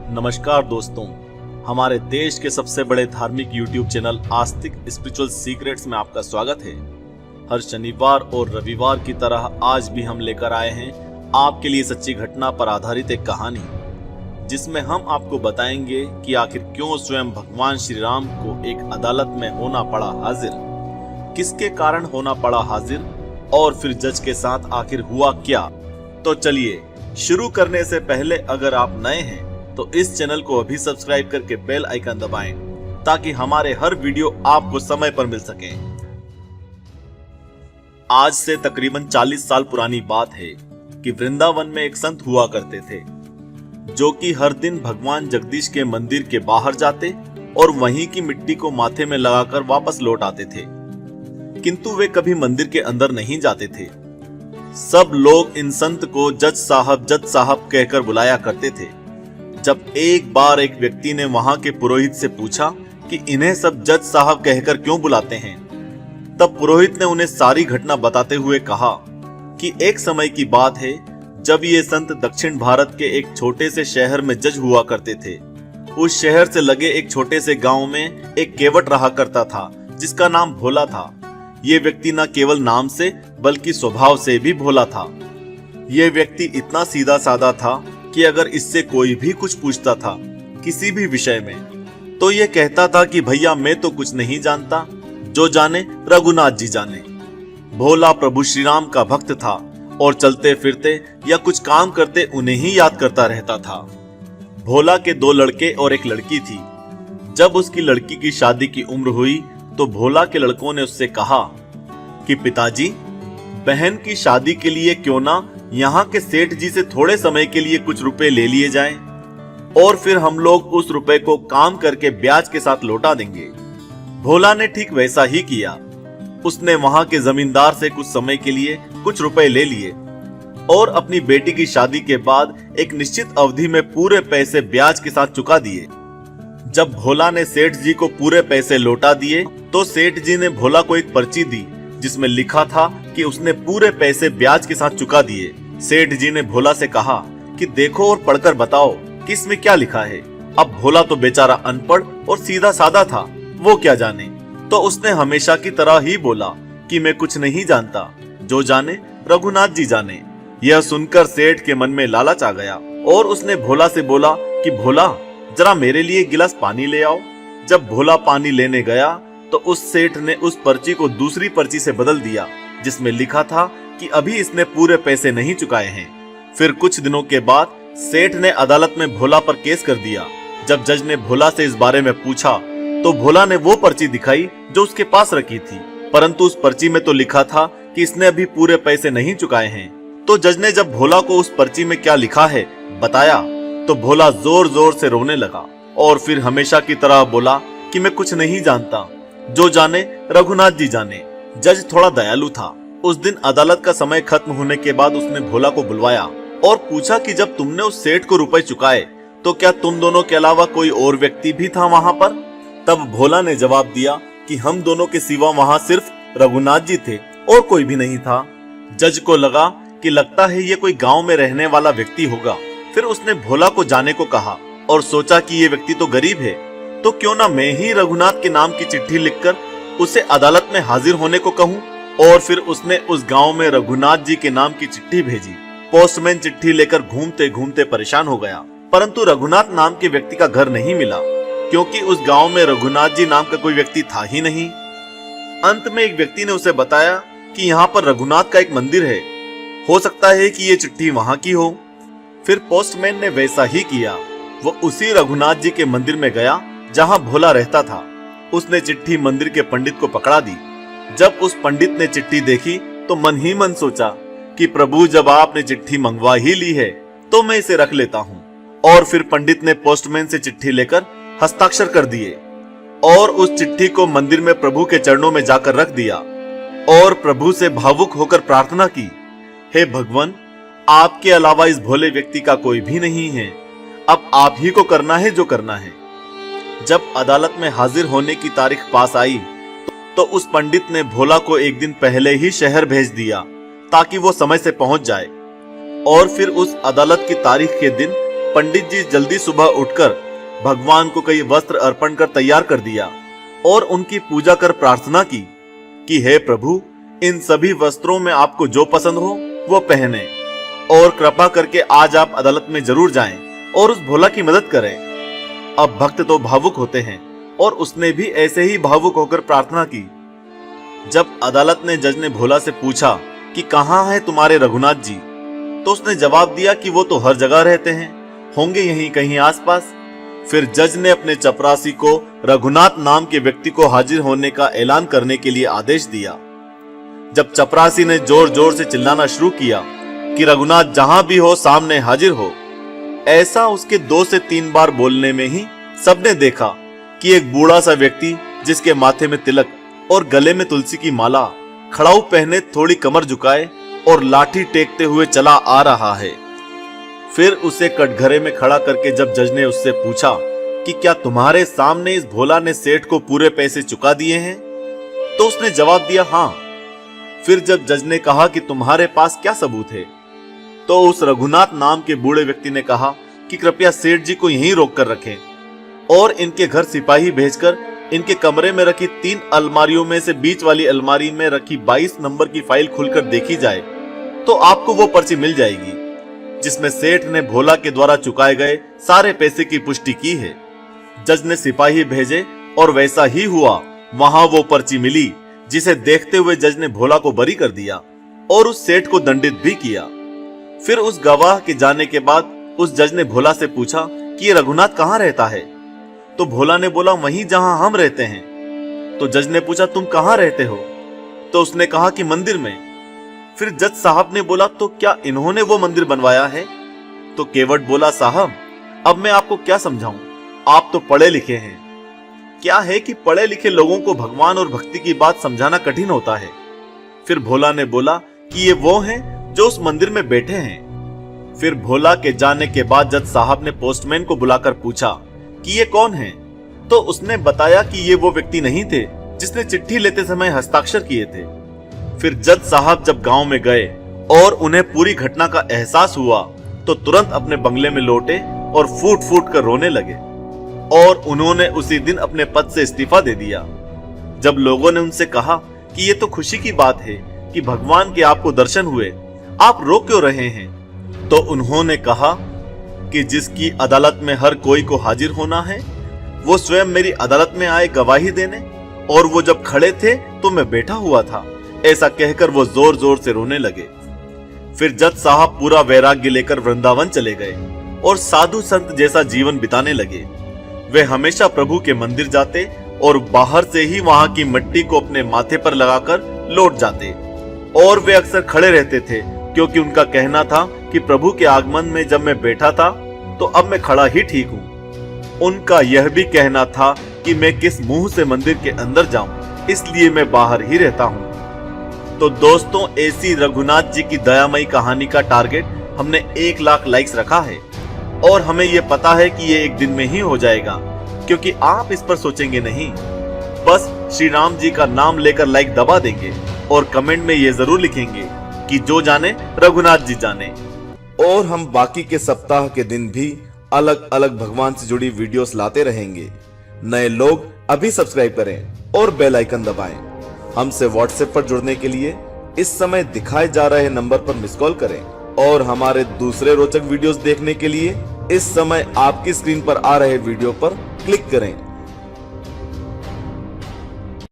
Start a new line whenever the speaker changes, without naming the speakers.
नमस्कार दोस्तों, हमारे देश के सबसे बड़े धार्मिक YouTube चैनल आस्तिक स्पिरिचुअल सीक्रेट्स में आपका स्वागत है। हर शनिवार और रविवार की तरह आज भी हम लेकर आए हैं आपके लिए सच्ची घटना पर आधारित एक कहानी, जिसमें हम आपको बताएंगे कि आखिर क्यों स्वयं भगवान श्री राम को एक अदालत में होना पड़ा हाजिर, किसके कारण होना पड़ा हाजिर और फिर जज के साथ आखिर हुआ क्या। तो चलिए शुरू करने से पहले अगर आप नए हैं तो इस चैनल को अभी सब्सक्राइब करके बेल आइकन दबाएं ताकि हमारे हर वीडियो आपको समय पर मिल सके। आज से तकरीबन 40 साल पुरानी बात है कि वृंदावन में एक संत हुआ करते थे, जो कि हर दिन भगवान जगदीश के मंदिर के बाहर जाते और वहीं की मिट्टी को माथे में लगाकर वापस लौट आते थे, किंतु वे कभी मंदिर के अंदर नहीं जाते थे। सब लोग इन संत को जज साहब कहकर बुलाया करते थे। जब एक बार एक व्यक्ति ने वहां के पुरोहित से पूछा कि इन्हें सब जज साहब कहकर क्यों बुलाते हैं, तब पुरोहित ने उन्हें सारी घटना बताते हुए कहा कि एक समय की बात है जब ये संत दक्षिण भारत के एक छोटे से शहर में जज हुआ करते थे। उस शहर से लगे एक छोटे से गांव में एक केवट रहा करता था जिसका नाम भोला था। ये व्यक्ति न केवल नाम से बल्कि स्वभाव से भी भोला था। ये व्यक्ति इतना सीधा साधा था कि अगर इससे कोई भी कुछ पूछता था किसी भी विषय में, तो ये कहता था कि भैया मैं तो कुछ नहीं जानता, जो जाने रघुनाथ जी जाने। भोला प्रभु श्री राम का भक्त था और चलते फिरते या कुछ काम करते उन्हें ही याद करता रहता था। भोला के 2 लड़के और एक लड़की थी। जब उसकी लड़की की शादी की उम्र हुई तो भोला के लड़कों ने उससे कहा कि पिताजी, बहन की शादी के लिए क्यों ना यहाँ के सेठ जी से थोड़े समय के लिए कुछ रुपए ले लिए जाएं और फिर हम लोग उस रुपए को काम करके ब्याज के साथ लौटा देंगे। भोला ने ठीक वैसा ही किया। उसने वहां के जमींदार से कुछ समय के लिए कुछ रुपए ले लिए और अपनी बेटी की शादी के बाद एक निश्चित अवधि में पूरे पैसे ब्याज के साथ चुका दिए। जब भोला ने सेठ जी को पूरे पैसे लौटा दिए तो सेठ जी ने भोला को एक पर्ची दी जिसमें लिखा था कि उसने पूरे पैसे ब्याज के साथ चुका दिए। सेठ जी ने भोला से कहा कि देखो और पढ़कर बताओ कि इसमें क्या लिखा है। अब भोला तो बेचारा अनपढ़ और सीधा साधा था, वो क्या जाने, तो उसने हमेशा की तरह ही बोला कि मैं कुछ नहीं जानता, जो जाने रघुनाथ जी जाने। यह सुनकर सेठ के मन में लालच आ गया और उसने भोला से बोला कि भोला, जरा मेरे लिए गिलास पानी ले आओ। जब भोला पानी लेने गया तो उस सेठ ने उस पर्ची को दूसरी पर्ची से बदल दिया जिसमें लिखा था कि अभी इसने पूरे पैसे नहीं चुकाए हैं। फिर कुछ दिनों के बाद सेठ ने अदालत में भोला पर केस कर दिया। जब जज ने भोला से इस बारे में पूछा तो भोला ने वो पर्ची दिखाई जो उसके पास रखी थी, परंतु उस पर्ची में तो लिखा था कि इसने अभी पूरे पैसे नहीं चुकाए हैं। तो जज ने जब भोला को उस पर्ची में क्या लिखा है बताया तो भोला जोर जोर से रोने लगा और फिर हमेशा की तरह बोला कि मैं कुछ नहीं जानता, जो जाने रघुनाथ जी जाने। जज थोड़ा दयालु था। उस दिन अदालत का समय खत्म होने के बाद उसने भोला को बुलवाया और पूछा कि जब तुमने उस सेठ को रुपए चुकाए तो क्या तुम दोनों के अलावा कोई और व्यक्ति भी था वहां पर? तब भोला ने जवाब दिया कि हम दोनों के सिवा वहां सिर्फ रघुनाथ जी थे और कोई भी नहीं था। जज को लगा कि लगता है ये कोई गांव में रहने वाला व्यक्ति होगा। फिर उसने भोला को जाने को कहा और सोचा कि ये व्यक्ति तो गरीब है, तो क्यों ना मैं ही रघुनाथ के नाम की चिट्ठी लिखकर उसे अदालत में हाजिर होने को कहूँ। और फिर उसने उस गांव में रघुनाथ जी के नाम की चिट्ठी भेजी। पोस्टमैन चिट्ठी लेकर घूमते घूमते परेशान हो गया, परंतु रघुनाथ नाम के व्यक्ति का घर नहीं मिला, क्योंकि उस गांव में रघुनाथ जी नाम का कोई व्यक्ति था ही नहीं। अंत में एक व्यक्ति ने उसे बताया कि यहाँ पर रघुनाथ का एक मंदिर है, हो सकता है कि ये चिट्ठी वहां की हो। फिर पोस्टमैन ने वैसा ही किया। वो उसी रघुनाथ जी के मंदिर में गया जहां भोला रहता था। उसने चिट्ठी मंदिर के पंडित को पकड़ा दी। जब उस पंडित ने चिट्ठी देखी तो मन ही मन सोचा कि प्रभु, जब आपने चिट्ठी मंगवा ही ली है तो मैं इसे रख लेता हूँ। और फिर पंडित ने पोस्टमैन से चिट्ठी लेकर हस्ताक्षर कर दिए और उस चिट्ठी को मंदिर में प्रभु के चरणों में जाकर रख दिया और प्रभु से भावुक होकर प्रार्थना की, हे भगवान, आपके अलावा इस भोले व्यक्ति का कोई भी नहीं है, अब आप ही को करना है जो करना है। जब अदालत में हाजिर होने की तारीख पास आई तो उस पंडित ने भोला को एक दिन पहले ही शहर भेज दिया ताकि वो समय से पहुंच जाए। और फिर उस अदालत की तारीख के दिन पंडित जी जल्दी सुबह उठकर भगवान को कई वस्त्र अर्पण कर तैयार कर दिया और उनकी पूजा कर प्रार्थना की कि हे प्रभु, इन सभी वस्त्रों में आपको जो पसंद हो वो पहने और कृपा करके आज आप अदालत में जरूर जाएं और उस भोला की मदद करें। अब भक्त तो भावुक होते हैं और उसने भी ऐसे ही भावुक होकर प्रार्थना की। जब अदालत ने जज ने भोला से पूछा कि कहाँ है तुम्हारे रघुनाथ जी, तो उसने जवाब दिया कि वो तो हर जगह रहते हैं, होंगे यहीं कहीं आसपास। फिर जज ने अपने चपरासी को रघुनाथ नाम के व्यक्ति को हाजिर होने का ऐलान करने के लिए आदेश दिया। जब चपरासी ने जोर जोर से चिल्लाना शुरू किया कि रघुनाथ जहां भी हो सामने हाजिर हो, ऐसा उसके 2 से 3 बार बोलने में ही सबने देखा कि एक बूढ़ा सा व्यक्ति जिसके माथे में तिलक और गले में तुलसी की माला, खड़ाऊ पहने थोड़ी कमर झुकाए और लाठी टेकते हुए चला आ रहा है। फिर उसे कटघरे में खड़ा करके जब जज ने उससे पूछा कि क्या तुम्हारे सामने इस भोला ने सेठ को पूरे पैसे चुका दिए हैं, तो उसने जवाब दिया हाँ। फिर जब जज ने कहा कि तुम्हारे पास क्या सबूत है, तो उस रघुनाथ नाम के बूढ़े व्यक्ति ने कहा कि कृपया सेठ जी को यहीं रोक कर रखें और इनके घर सिपाही भेजकर इनके कमरे में रखी 3 अलमारियों में से बीच वाली अलमारी में रखी 22 नंबर की फाइल खुलकर देखी जाए तो आपको वो पर्ची मिल जाएगी जिसमें सेठ ने भोला के द्वारा चुकाए गए सारे पैसे की पुष्टि की है। जज ने सिपाही भेजे और वैसा ही हुआ। वहां वो पर्ची मिली जिसे देखते हुए जज ने भोला को बरी कर दिया और उस सेठ को दंडित भी किया। फिर उस गवाह के जाने के बाद उस जज ने भोला से पूछा कि ये रघुनाथ कहाँ रहता है, तो भोला ने बोला वहीं जहां हम रहते हैं। तो जज ने पूछा तुम कहाँ रहते हो, तो उसने कहा कि मंदिर में। फिर जज साहब ने बोला तो क्या इन्होंने वो मंदिर बनवाया है, तो केवट बोला साहब अब मैं आपको क्या समझाऊं, आप तो पढ़े लिखे हैं। क्या है कि पढ़े लिखे लोगों को भगवान और भक्ति की बात समझाना कठिन होता है। फिर भोला ने बोला कि ये वो हैं जो उस मंदिर में बैठे हैं। फिर भोला के जाने के बाद जज साहब ने पोस्टमैन को बुलाकर पूछा कि ये कौन है, तो उसने बताया कि ये वो व्यक्ति नहीं थे जिसने चिट्ठी लेते समय हस्ताक्षर किए थे। फिर जज साहब जब गांव में गए और उन्हें पूरी घटना का एहसास हुआ तो तुरंत अपने बंगले में लौटे और फूट फूट कर रोने लगे और उन्होंने उसी दिन अपने पद से इस्तीफा दे दिया। जब लोगों ने उनसे कहा कि ये तो खुशी की बात है कि भगवान के आपको दर्शन हुए, आप रो क्यों रहे हैं, तो उन्होंने कहा कि जिसकी अदालत में हर कोई को हाजिर होना है वो स्वयं मेरी अदालत में आए गवाही देने, और वो जब खड़े थे तो मैं बैठा हुआ था। ऐसा कहकर वो जोर जोर से रोने लगे। फिर जज साहब पूरा वैराग्य लेकर वृंदावन चले गए और साधु संत जैसा जीवन बिताने लगे। वे हमेशा प्रभु के मंदिर जाते और बाहर से ही वहां की मिट्टी को अपने माथे पर लगाकर लौट जाते, और वे अक्सर खड़े रहते थे क्योंकि उनका कहना था कि प्रभु के आगमन में जब मैं बैठा था तो अब मैं खड़ा ही ठीक हूँ। उनका यह भी कहना था कि मैं किस मुंह से मंदिर के अंदर जाऊं, इसलिए मैं बाहर ही रहता हूँ। तो दोस्तों, ऐसी रघुनाथ जी की दयामयी कहानी का टारगेट हमने 1 लाख लाइक्स रखा है और हमें यह पता है कि ये एक दिन में ही हो जाएगा, क्योंकि आप इस पर सोचेंगे नहीं, बस श्री राम जी का नाम लेकर लाइक दबा देंगे और कमेंट में ये जरूर लिखेंगे कि जो जाने रघुनाथ जी जाने। और हम बाकी के सप्ताह के दिन भी अलग अलग भगवान से जुड़ी वीडियोस लाते रहेंगे। नए लोग अभी सब्सक्राइब करें और बेल आइकन दबाएं। हमसे व्हाट्सएप पर जुड़ने के लिए इस समय दिखाए जा रहे नंबर पर मिस कॉल करें और हमारे दूसरे रोचक वीडियोस देखने के लिए इस समय आपकी स्क्रीन पर आ रहे वीडियो पर क्लिक करें।